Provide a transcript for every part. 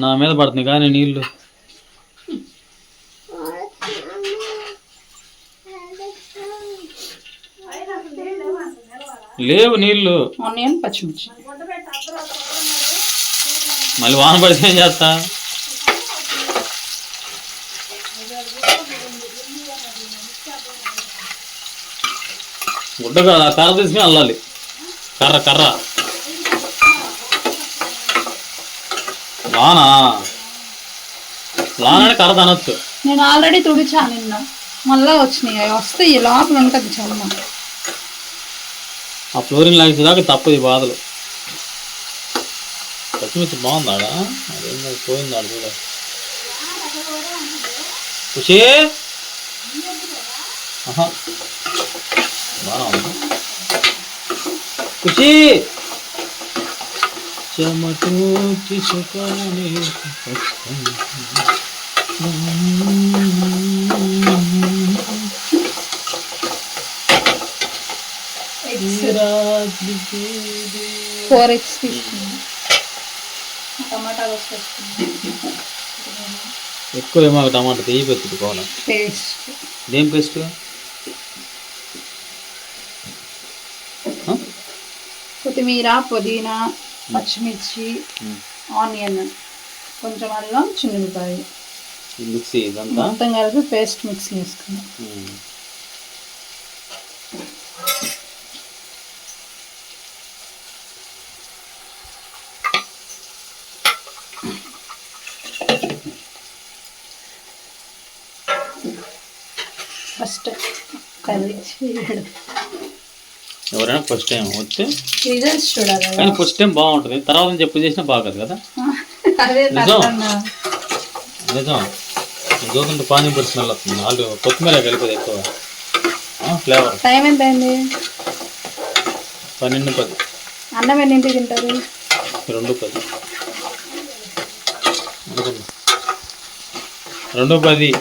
నా మీద పడుతుంది కానీ నీళ్ళు లేవు. నీళ్ళు ఆనియన్ పచ్చిమిర్చి మళ్ళీ వాన పడితే ఏం చేస్తా? గుడ్డ కర్ర తీసుకుని అల్లాలి. కర్ర కర్ర లానా లానని కర్ర తనొచ్చు. నేను ఆల్రెడీ తుడిచా నిన్న, మళ్ళా వచ్చినాయి. వస్తే ఈ లోపల ఉంటుంది చమ్మ. ఆ ఫ్లోరింగ్ లాగేదాకా తప్పదు ఈ బాధలు. పచ్చిమిర్చి బాగుందాడా? అదేం పోయిందాడు చూడ. ఖుషి బాగా ఉంది. ఖుషి చెమటోచి సుఖానే ఎక్కువ ఏమో టమాటా తీయి పెట్టుకోవాలి. దేం పేస్ట్? కొత్తిమీర, పుదీనా, పచ్చిమిర్చి, ఆనియన్, కొంచెం అల్లం, చిన్నపాయ మిక్సీ మొత్తం కలిపి పేస్ట్ మిక్స్ చేసుకున్నాం. ఫస్ట్ కర్రీ చేయడం ఎవరైనా ఫస్ట్ టైం వస్తే రిజల్ట్స్ చూడాలి. కానీ ఫస్ట్ టైం బాగుంటుంది, తర్వాత చెప్పు చేసినా బాగోదు కదా. నిజం చూస్తుంటే పానీపూరి స్మెల్ వస్తుంది. వాళ్ళు కొత్తిమీర కలిపేది ఎక్కువ ఫ్లేవర్. టైం ఎంత అయింది? 12:10. అన్నం ఎన్నింటికి తింటారు? 2:10. 2:10.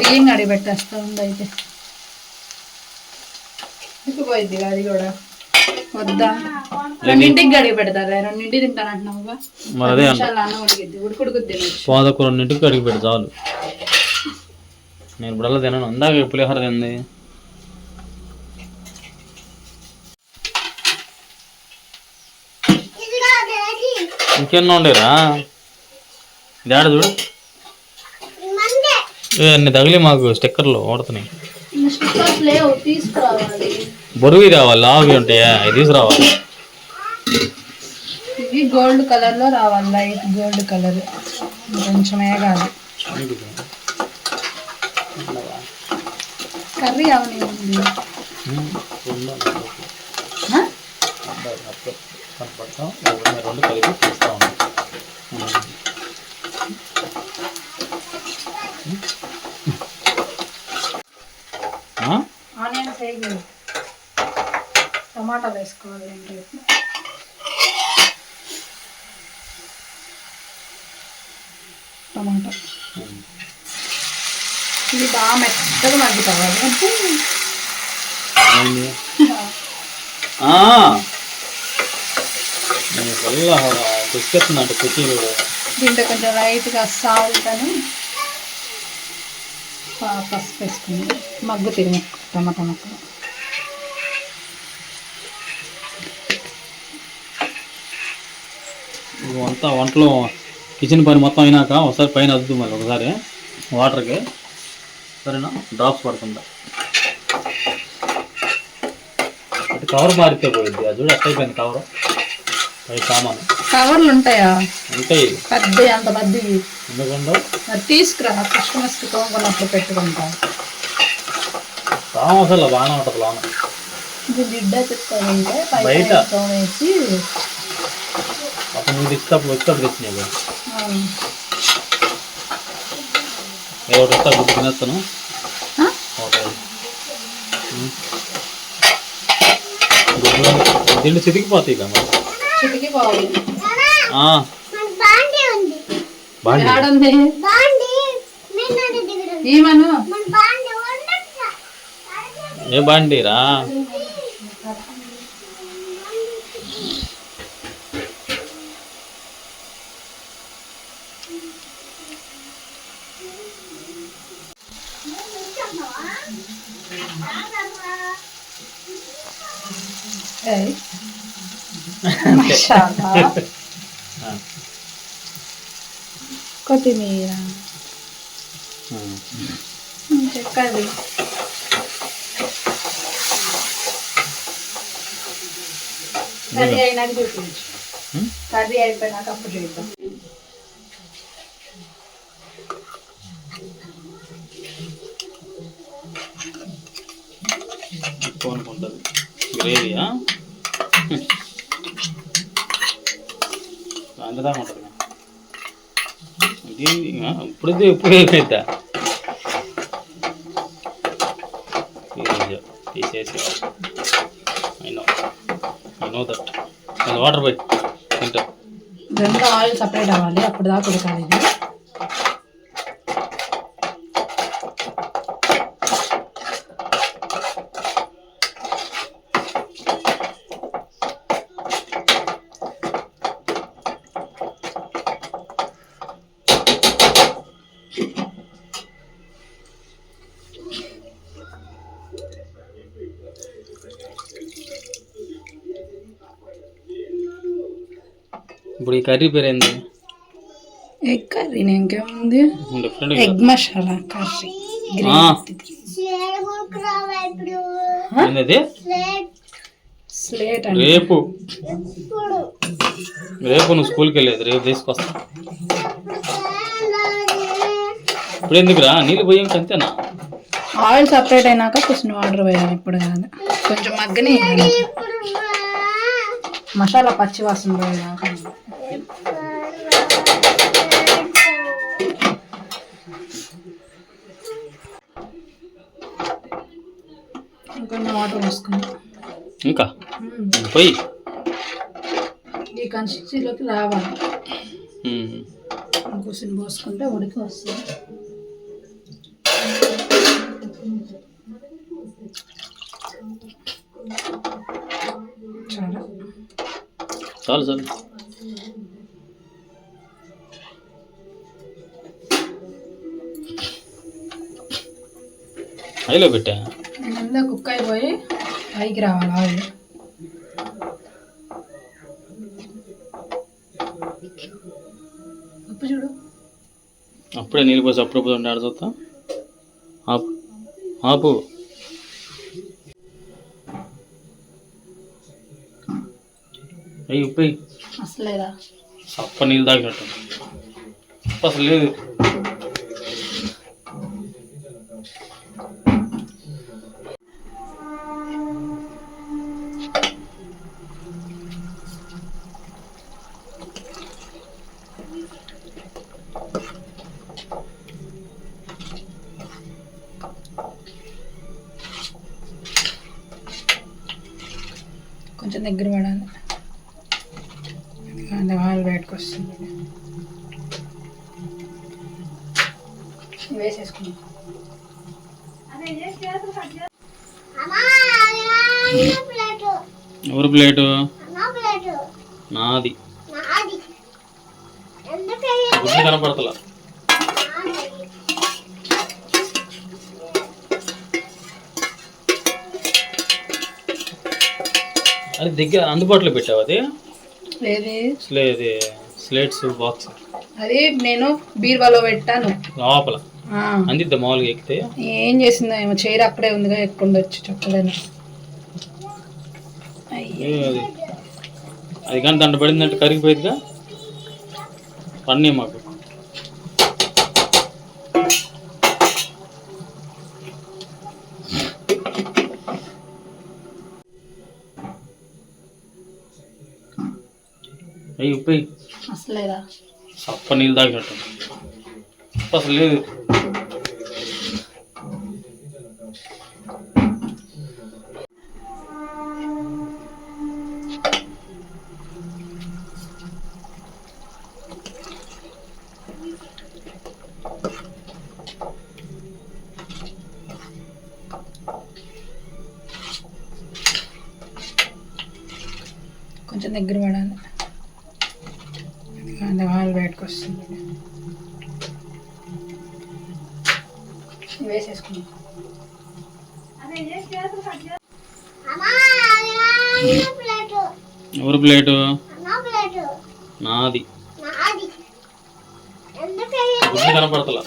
బియ్యం అడిగి పెట్టేస్తా ఉంది. అయితే పోయింది అది కూడా వద్దా? 2ంటికి గడిగి పెడతారా? 2ంటికి తింటానంటున్నావుగా. మరి అదే అన్నం ఉడికిద్ది, ఉడుకుడుకుద్ది. 2:00 అడిగి పెడతా చాలు. నేను ఇప్పుడు తినను. అందాక పులిహోర తింది. ఇంకెన్నో ఉండేరా డాడ చూడు. అన్ని తగిలి మాకు స్టిక్కర్లు ఓడుతున్నాయి. బరువు రావాలి, లావి ఉంటాయా? అవి తీసుకురావాలి. ఇవి గోల్డ్ కలర్ లో రావాలి, లైట్ గోల్డ్ కలర్. కొంచెమే కాదు. కర్రీ అవన్నీ ఉంది. రెండు కలిపి తీస్తా ఉన్నాం. ఆనియన్స్ వేయలేదు, టమాటాలు వేసుకోవాలి. టమాటా ఇది బాగా మెత్తగా మగ్గుతావాలి. దీంట్లో కొంచెం లైట్గా సాల్ట్ అని పసుపు వేసుకుని మగ్గు తిరిగి టమాటా ముక్కలు. అంతా వంటలో కిచెన్ పని మొత్తం అయినాక ఒకసారి పైన అద్దు, మరి ఒకసారి వాటర్కి సరేనా డ్రాప్స్ పడుతుందా. అది కవర్ మారితే పోయింది. అది చూడు అట్ట అయిపోయింది కవర్. పై సామాను కవర్లు ఉంటాయా? ఉంటాయి, పెద్ద అంత పెద్దవి. ఎందుకంటే మరి తీసుకురా, కస్టమర్స్కి కొనుక్కున్నప్పుడు పెట్టుకుంటాం. సామసలు బాగానే ఉంటుంది లోన. ఇది జిడ్డ చెప్తానంటే బయట వేసి అప్పుడు నువ్వు తెచ్చినప్పుడు వచ్చేటప్పుడు తెచ్చినాయి. ఒకటి వస్తా గుడ్డు తినేస్తాను. దీన్ని చితికిపోతాయి కదా. చితికిపోవాలి. ఏ బాండీరా? మసాలా కొత్తిమీర కర్రీ కర్రీ అయినాక చూపించు. కర్రీ అయిపోయినాక అప్పుడు చూద్దాం. అనుకుంటుంది గ్రేవీయా అందుదా ఉంటుంది ఇప్పుడు ఏమైద్దా తీసేసి ఐ నో దట్ అది వాటర్ పోయి తింటా. ఇదంతా ఆయిల్ సపరేట్ అవ్వాలి, అప్పుడు దాకా ఉడకాలి ఇది. ఇప్పుడు ఈ కర్రీ పేరు ఏంది? Egg curry. ఇంకేముంది, ఎగ్ మసాలా కర్రీ. స్లేట్ అంటే రేపు నువ్వు స్కూల్కి వెళ్ళేది, రేపు తీసుకొస్తా. ఇప్పుడు ఎందుకురా నీళ్ళు పోయాక అంతేనా? ఆయిల్ సపరేట్ అయినాక కొంచెం వాటర్ వేయాలి, ఇప్పుడు కాదు. కొంచెం మగ్గని మసాలా పచ్చి వాసన పోయేదాకా. ఇంకొన్ని వాటర్ పోసుకున్నాం. ఇంకా పోయి ఈ కన్సిస్టెన్సీలోకి రావాలి. కూర్చొని పోసుకుంటే ఉడికి వస్తుంది. చాలు చాలు. హైలో పెట్టా ముందే కుక్ అయిపోయి పైకి రావాలి ఆయిల్. ఉప్పు చూడు. అప్పుడే నీళ్ళు పోసి అప్పుడు ఆడ చూస్తా. ఆపు ఆపు. అయ్యి ఉప్పు అసలేదా? సప్ప నీళ్ళు తాగినట్టు అసలు లేదు. కొంచెం దగ్గర పడాలి, ఆయిల్ బయటకు వస్తుంది. వేసేసుకున్నాం. ఎవరు ప్లేటు? నాది. గుడ్లు కనపడతలా. అది దగ్గర అందుబాటులో పెట్టావు? అది స్లేట్స్ బాక్స్ అది నేను బీరువాలో పెట్టాను లోపల. అందిద్దా మామూలుగా ఎక్కితే? ఏం చేసిందో ఏమో, చైర్ అక్కడే ఉందిగా, ఎక్కుండొచ్చు చెప్పలేను. అది కానీ దండ పడిందంటే కరిగిపోయిందిగా. పన్నీ మాకు అయ్యి ఉప్పు అసలేదా? సప్ప నీళ్ళు తాగినట్టు అసలు లేదు. కొంచెం దగ్గర పడాలి, ఆయిల్ బయటకు వస్తుంది. వేసేసుకున్నాం. ఎవరు ప్లేటు? నాది. గుడ్లు కనపడతలా.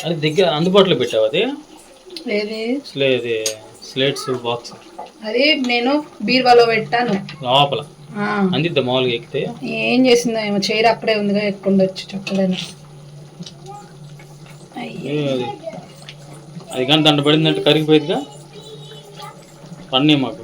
అది దగ్గర అందుబాటులో పెట్టావు అది? ఇది స్లేట్స్ బాక్స్ అది నేను బీరువాలో పెట్టాను లోపల. అందిద్దా మామూలుగా ఎక్కితే? ఏం చేసిందో ఏమో, చైర్ అక్కడే ఉందిగా, ఎక్కుండొచ్చు చెప్పలేను. అది కానీ దండ పడిందంటే కరిగిపోయిందిగా. పన్నీ మాకు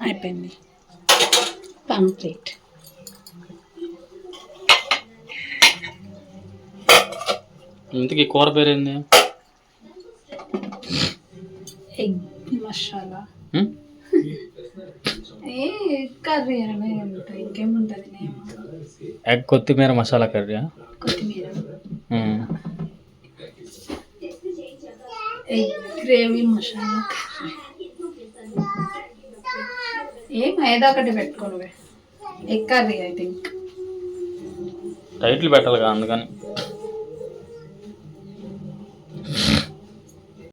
అయిపోయింది, కంప్లీట్. ఇంతకీ కూర పేరేంది? ఎగ్ మసాలా. ఏ కర్రీ అనే ఉంటాయి, ఇంకేముంటుంది నేమ్? ఎగ్ కొత్తిమీర మసాలా కర్రీ. కొత్తిమీర ఎగ్ గ్రేవీ మసాలా కర్రీ. ఏం ఏదో ఒకటి పెట్టుకోవే. Egg curry I think. Title పెట్టాలిగా అందుకని.